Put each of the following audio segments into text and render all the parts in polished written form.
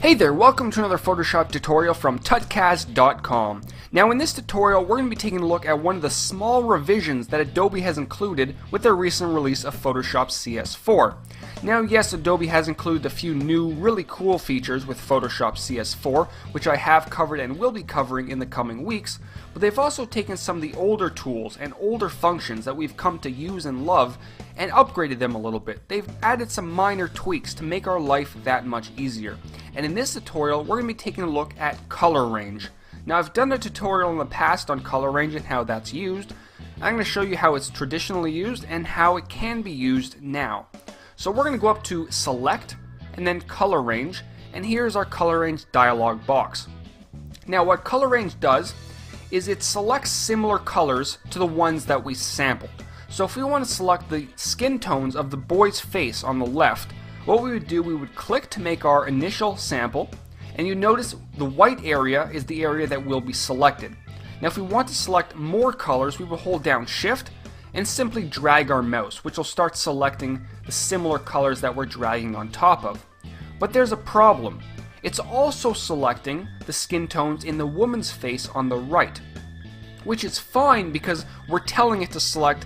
Hey there, welcome to another Photoshop tutorial from Tutcast.com. Now in this tutorial we're going to be taking a look at one of the small revisions that Adobe has included with their recent release of Photoshop CS4. Now yes, Adobe has included a few new really cool features with Photoshop CS4, which I have covered and will be covering in the coming weeks, but they've also taken some of the older tools and older functions that we've come to use and love and upgraded them a little bit. They've added some minor tweaks to make our life that much easier. And in this tutorial, we're going to be taking a look at color range. Now I've done a tutorial in the past on color range and how that's used. I'm going to show you how it's traditionally used and how it can be used now. So we're going to go up to Select and then Color Range, and here's our Color Range dialog box. Now what Color Range does is it selects similar colors to the ones that we sampled. So if we want to select the skin tones of the boy's face on the left, what we would do, we would click to make our initial sample, and you notice the white area is the area that will be selected. Now if we want to select more colors, we will hold down Shift and simply drag our mouse, which will start selecting the similar colors that we're dragging on top of. But there's a problem. It's also selecting the skin tones in the woman's face on the right, which is fine because we're telling it to select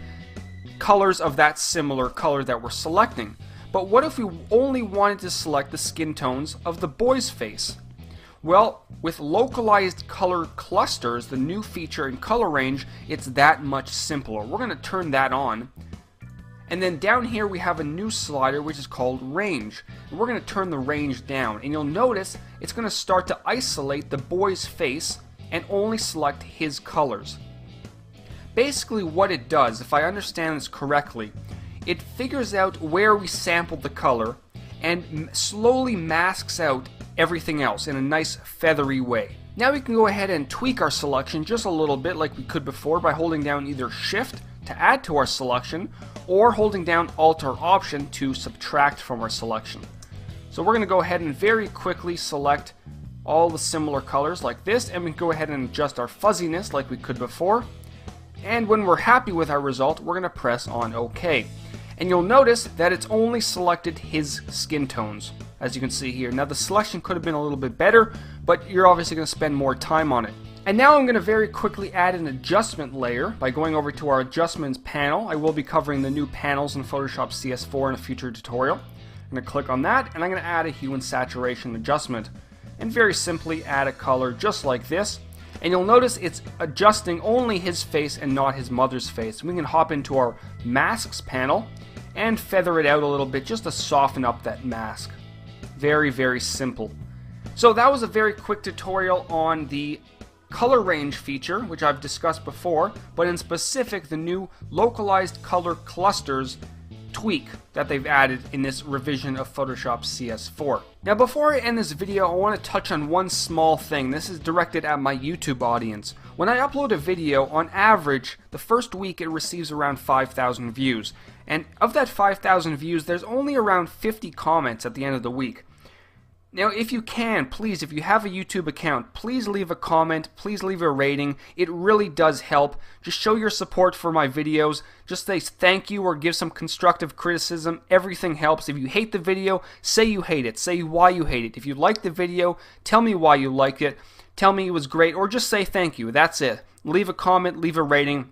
colors of that similar color that we're selecting. But what if we only wanted to select the skin tones of the boy's face? Well, with localized color clusters, the new feature in color range, it's that much simpler. We're going to turn that on. And then down here we have a new slider which is called range. And we're going to turn the range down. And you'll notice it's going to start to isolate the boy's face and only select his colors. Basically what it does, if I understand this correctly, it figures out where we sampled the color and slowly masks out everything else in a nice feathery way. Now we can go ahead and tweak our selection just a little bit like we could before by holding down either Shift to add to our selection or holding down Alt or Option to subtract from our selection. So we're going to go ahead and very quickly select all the similar colors like this, and we can go ahead and adjust our fuzziness like we could before. And when we're happy with our result, we're going to press on OK. And you'll notice that it's only selected his skin tones, as you can see here. Now the selection could have been a little bit better, but you're obviously going to spend more time on it. And now I'm going to very quickly add an adjustment layer by going over to our adjustments panel. I will be covering the new panels in Photoshop CS4 in a future tutorial. I'm going to click on that, and I'm going to add a hue and saturation adjustment. And very simply add a color just like this. And you'll notice it's adjusting only his face and not his mother's face. We can hop into our masks panel and feather it out a little bit just to soften up that mask. Very, very simple. So that was a very quick tutorial on the color range feature, which I've discussed before, but in specific the new localized color clusters tweak that they've added in this revision of Photoshop CS4. Now before I end this video, I want to touch on one small thing. This is directed at my YouTube audience. When I upload a video, on average, the first week it receives around 5,000 views. And of that 5,000 views, there's only around 50 comments at the end of the week. Now, if you can, please, if you have a YouTube account, please leave a comment, please leave a rating. It really does help. Just show your support for my videos. Just say thank you or give some constructive criticism. Everything helps. If you hate the video, say you hate it. Say why you hate it. If you like the video, tell me why you like it. Tell me it was great, or just say thank you. That's it. Leave a comment, leave a rating.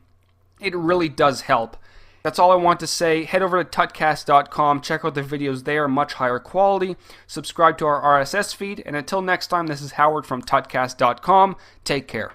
It really does help. That's all I want to say. Head over to Tutcast.com, check out the videos there, much higher quality. Subscribe to our RSS feed, and until next time, this is Howard from Tutcast.com. Take care.